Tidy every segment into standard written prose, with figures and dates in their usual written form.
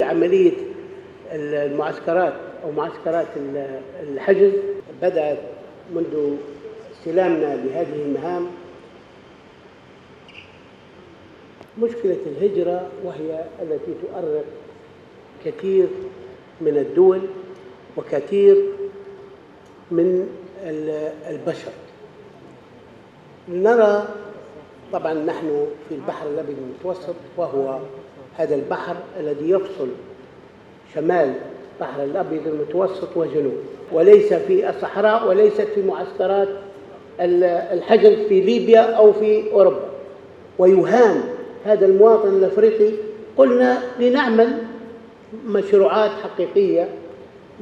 عملية المعسكرات أو معسكرات الحجز بدأت منذ استلامنا لهذه المهام. مشكلة الهجرة وهي التي تؤرق كثير من الدول وكثير من البشر. نرى طبعا نحن في البحر الأبيض المتوسط، وهو هذا البحر الذي يفصل شمال البحر الأبيض المتوسط وجنوب، وليس في الصحراء وليست في معسكرات الحجز في ليبيا أو في أوروبا، ويهان هذا المواطن الأفريقي. قلنا لنعمل مشروعات حقيقية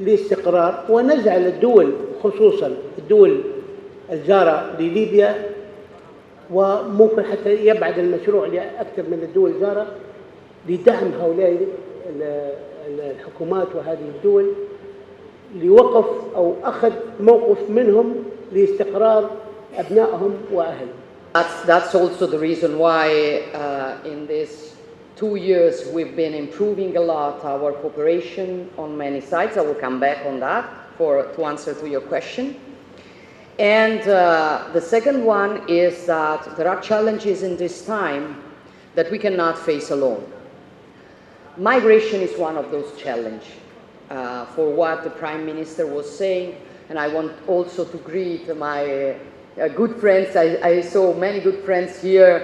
لاستقرار ونجعل الدول، خصوصا الدول الجارة لليبيا، وممكن حتى يبعد المشروع لأكثر من الدول الجارة، لدعم هؤلاء الحكومات وهذه الدول لوقف أو أخذ موقف منهم لاستقرار أبنائهم وأهلهم. That's also the reason why in these 2 years we've been improving a lot our cooperation on many sides. I will come back on that to answer to your question. And the second one is that there are challenges in this time that we cannot face alone. Migration is one of those challenges. For what the Prime Minister was saying, and I want also to greet my good friends. I saw many good friends here,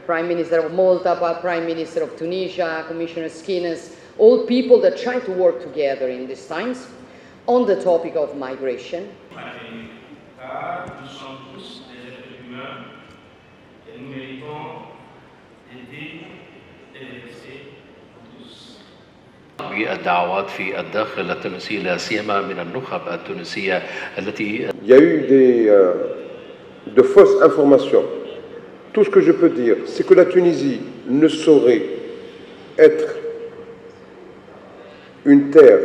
Prime Minister of Malta, Prime Minister of Tunisia, Commissioner Skinas, all people that try to work together in these times on the topic of migration. بالدعوات في الداخل التونسي لا سيما من النخب التونسية التي Il y a eu de fausses informations. Tout ce que je peux dire, c'est que la Tunisie ne saurait être une terre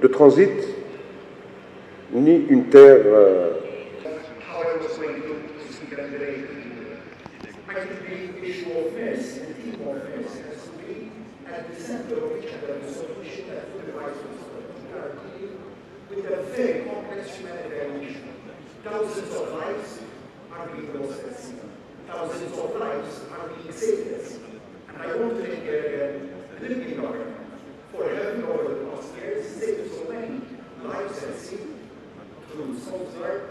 de transit ni une terre at the center of each other, the solution that would devise with a very complex humanitarian issue. Thousands of lives are being lost at sea. Thousands of lives are being saved at sea. And I want to thank the Libyan government for having over the past years saved so many lives at sea through salt work.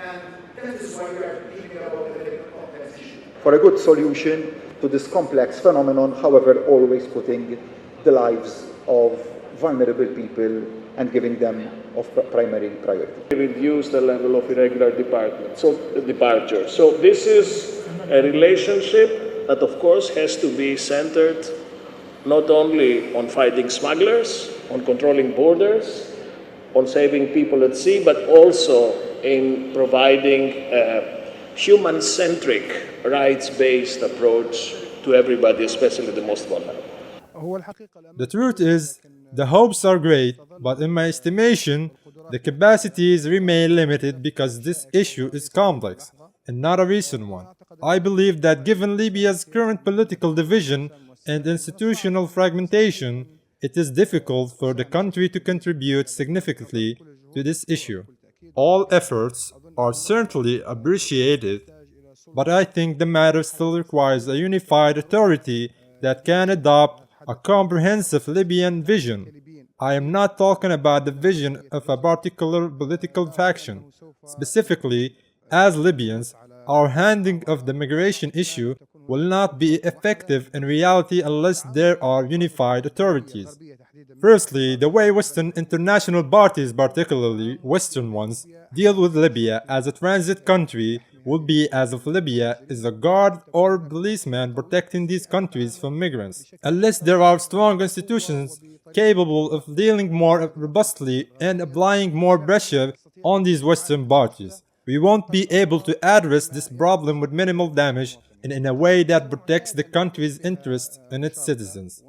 And that is why we are thinking about a very complex issue. For a good solution to this complex phenomenon, however, always putting the lives of vulnerable people and giving them of primary priority. Reduce the level of irregular departure. So this is a relationship that of course has to be centered not only on fighting smugglers, on controlling borders, on saving people at sea, but also in providing human-centric, rights-based approach to everybody, especially the most vulnerable. The truth is, the hopes are great, but in my estimation, the capacities remain limited because this issue is complex and not a recent one. I believe that given Libya's current political division and institutional fragmentation, it is difficult for the country to contribute significantly to this issue. All efforts are certainly appreciated, but I think the matter still requires a unified authority that can adopt a comprehensive Libyan vision. I am not talking about the vision of a particular political faction. Specifically, as Libyans, our handling of the migration issue will not be effective in reality unless there are unified authorities. Firstly, the way Western international parties, particularly Western ones, deal with Libya as a transit country would be as if Libya is a guard or policeman protecting these countries from migrants. Unless there are strong institutions capable of dealing more robustly and applying more pressure on these Western parties, we won't be able to address this problem with minimal damage and in a way that protects the country's interests and its citizens.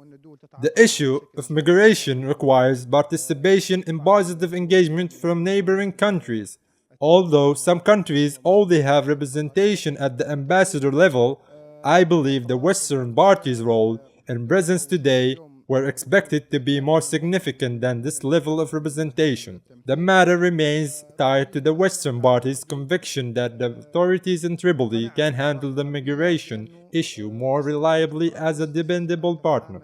The issue of migration requires participation and positive engagement from neighboring countries. Although some countries already have representation at the ambassador level, I believe the Western party's role and presence today were expected to be more significant than this level of representation. The matter remains tied to the Western party's conviction that the authorities in Tripoli can handle the migration issue more reliably as a dependable partner.